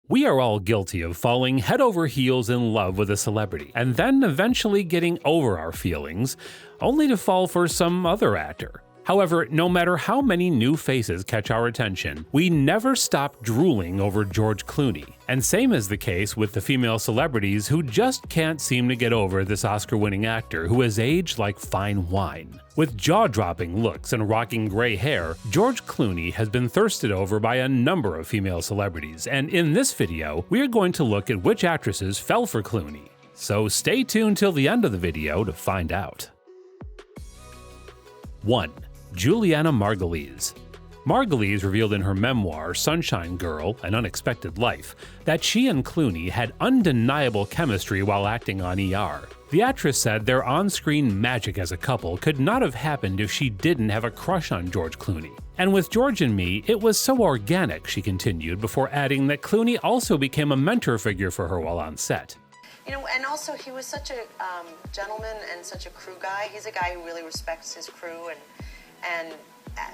We are all guilty of falling head over heels in love with a celebrity, and then eventually getting over our feelings, only to fall for some other actor. However, no matter how many new faces catch our attention, we never stop drooling over George Clooney. And same is the case with the female celebrities who just can't seem to get over this Oscar-winning actor who has aged like fine wine. With jaw-dropping looks and rocking gray hair, George Clooney has been thirsted over by a number of female celebrities, and in this video, we are going to look at which actresses fell for Clooney. So stay tuned till the end of the video to find out. 1. Juliana Margulies. Margulies revealed in her memoir, Sunshine Girl, An Unexpected Life, that she and Clooney had undeniable chemistry while acting on ER. The actress said their on-screen magic as a couple could not have happened if she didn't have a crush on George Clooney. And with George and me, it was so organic, she continued, before adding that Clooney also became a mentor figure for her while on set. You know, and also he was such a gentleman and such a crew guy. He's a guy who really respects his crew, and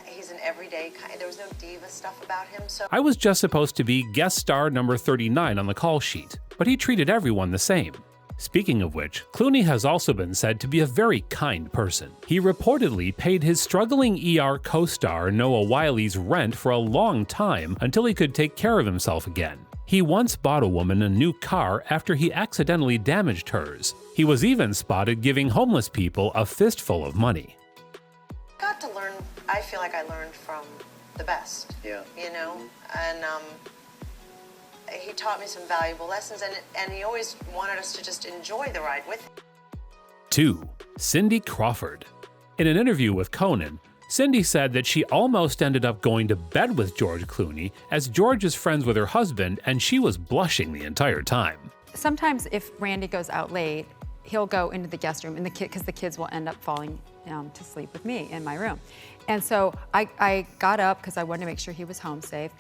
he's an everyday kind. There was no diva stuff about him. So I was just supposed to be guest star number 39 on the call sheet, but he treated everyone the same. Speaking of which, Clooney has also been said to be a very kind person. He reportedly paid his struggling ER co-star Noah Wiley's rent for a long time until he could take care of himself again. He once bought a woman a new car after he accidentally damaged hers. He was even spotted giving homeless people a fistful of money. Got to learn. I feel like I learned from the best. Yeah. You know, and he taught me some valuable lessons, and he always wanted us to just enjoy the ride with him. 2. Cindy Crawford. In an interview with Conan, Cindy said that she almost ended up going to bed with George Clooney as George is friends with her husband, and she was blushing the entire time. Sometimes if Randy goes out late, he'll go into the guest room, and because the kids will end up falling to sleep with me in my room. And so I got up because I wanted to make sure he was home safe.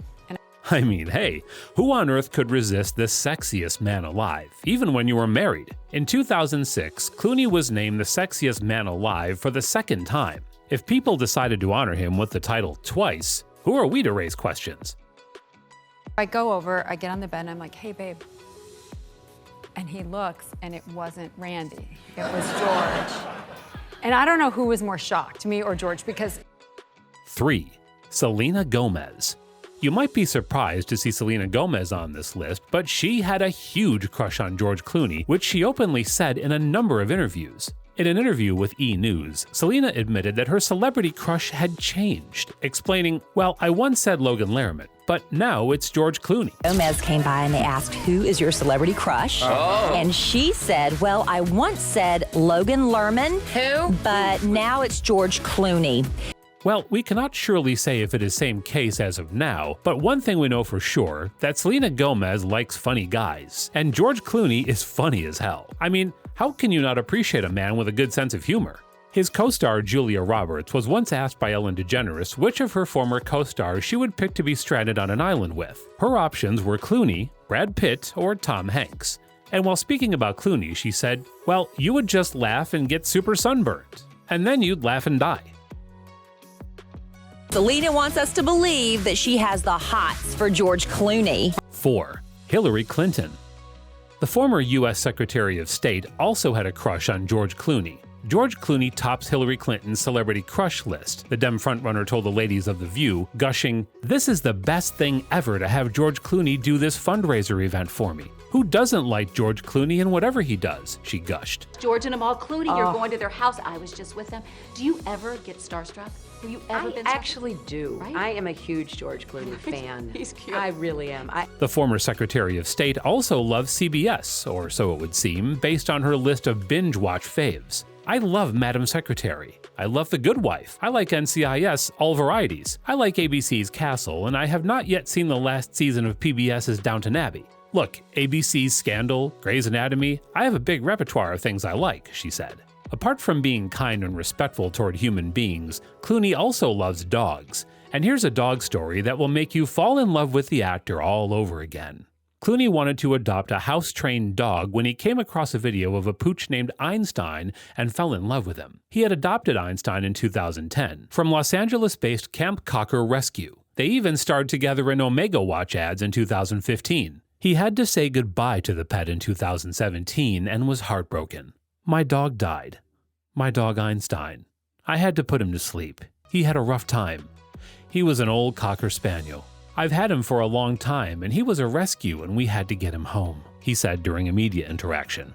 I mean, hey, who on earth could resist the sexiest man alive, even when you were married? In 2006, Clooney was named the sexiest man alive for the second time. If people decided to honor him with the title twice, who are we to raise questions? I go over, I get on the bed, and I'm like, hey, babe. And he looks, and it wasn't Randy. It was George. And I don't know who was more shocked, me or George, because... 3. Selena Gomez. You might be surprised to see Selena Gomez on this list, but she had a huge crush on George Clooney, which she openly said in a number of interviews. In an interview with E! News, Selena admitted that her celebrity crush had changed, explaining, "Well, I once said Logan Lerman, but now it's George Clooney." Gomez came by and they asked, who is your celebrity crush? Oh. And she said, well, I once said Logan Lerman. Who? But now it's George Clooney. Well, we cannot surely say if it is same case as of now, but one thing we know for sure, that Selena Gomez likes funny guys, and George Clooney is funny as hell. I mean, how can you not appreciate a man with a good sense of humor? His co-star Julia Roberts was once asked by Ellen DeGeneres which of her former co-stars she would pick to be stranded on an island with. Her options were Clooney, Brad Pitt, or Tom Hanks. And while speaking about Clooney, she said, well, you would just laugh and get super sunburned, and then you'd laugh and die. Selena wants us to believe that she has the hots for George Clooney. 4. Hillary Clinton. The former U.S. Secretary of State also had a crush on George Clooney. George Clooney tops Hillary Clinton's celebrity crush list, the Dem frontrunner told the ladies of The View, gushing, "This is the best thing ever to have George Clooney do this fundraiser event for me. Who doesn't like George Clooney and whatever he does?" she gushed. George and Amal Clooney, you're going to their house. I was just with them. Do you ever get starstruck? Have you ever been starstruck? I actually do. Right? I am a huge George Clooney fan. He's cute. I really am. The former Secretary of State also loves CBS, or so it would seem, based on her list of binge-watch faves. I love Madam Secretary. I love The Good Wife. I like NCIS, all varieties. I like ABC's Castle, and I have not yet seen the last season of PBS's Downton Abbey. Look, ABC's Scandal, Grey's Anatomy, I have a big repertoire of things I like, she said. Apart from being kind and respectful toward human beings, Clooney also loves dogs. And here's a dog story that will make you fall in love with the actor all over again. Clooney wanted to adopt a house-trained dog when he came across a video of a pooch named Einstein and fell in love with him. He had adopted Einstein in 2010 from Los Angeles-based Camp Cocker Rescue. They even starred together in Omega Watch ads in 2015. He had to say goodbye to the pet in 2017 and was heartbroken. My dog died. My dog Einstein. I had to put him to sleep. He had a rough time. He was an old Cocker Spaniel. I've had him for a long time and he was a rescue and we had to get him home, he said during a media interaction.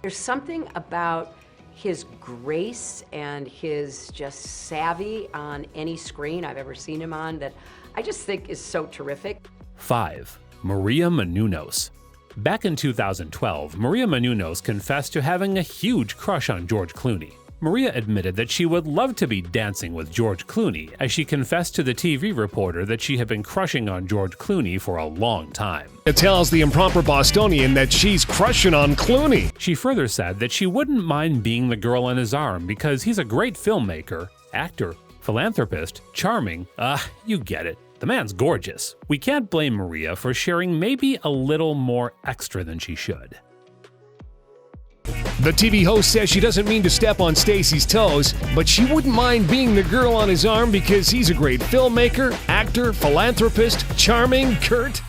There's something about his grace and his just savvy on any screen I've ever seen him on that I just think is so terrific. 5. Maria Menounos. Back in 2012, Maria Menounos confessed to having a huge crush on George Clooney. Maria admitted that she would love to be dancing with George Clooney, as she confessed to the TV reporter that she had been crushing on George Clooney for a long time. It tells the improper Bostonian that she's crushing on Clooney. She further said that she wouldn't mind being the girl on his arm because he's a great filmmaker, actor, philanthropist, charming, you get it. The man's gorgeous. We can't blame Maria for sharing maybe a little more extra than she should. The TV host says she doesn't mean to step on Stacey's toes, but she wouldn't mind being the girl on his arm because he's a great filmmaker, actor, philanthropist, charming, Kurt.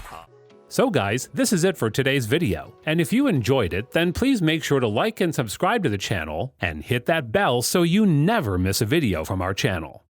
So guys, this is it for today's video. And if you enjoyed it, then please make sure to like and subscribe to the channel and hit that bell so you never miss a video from our channel.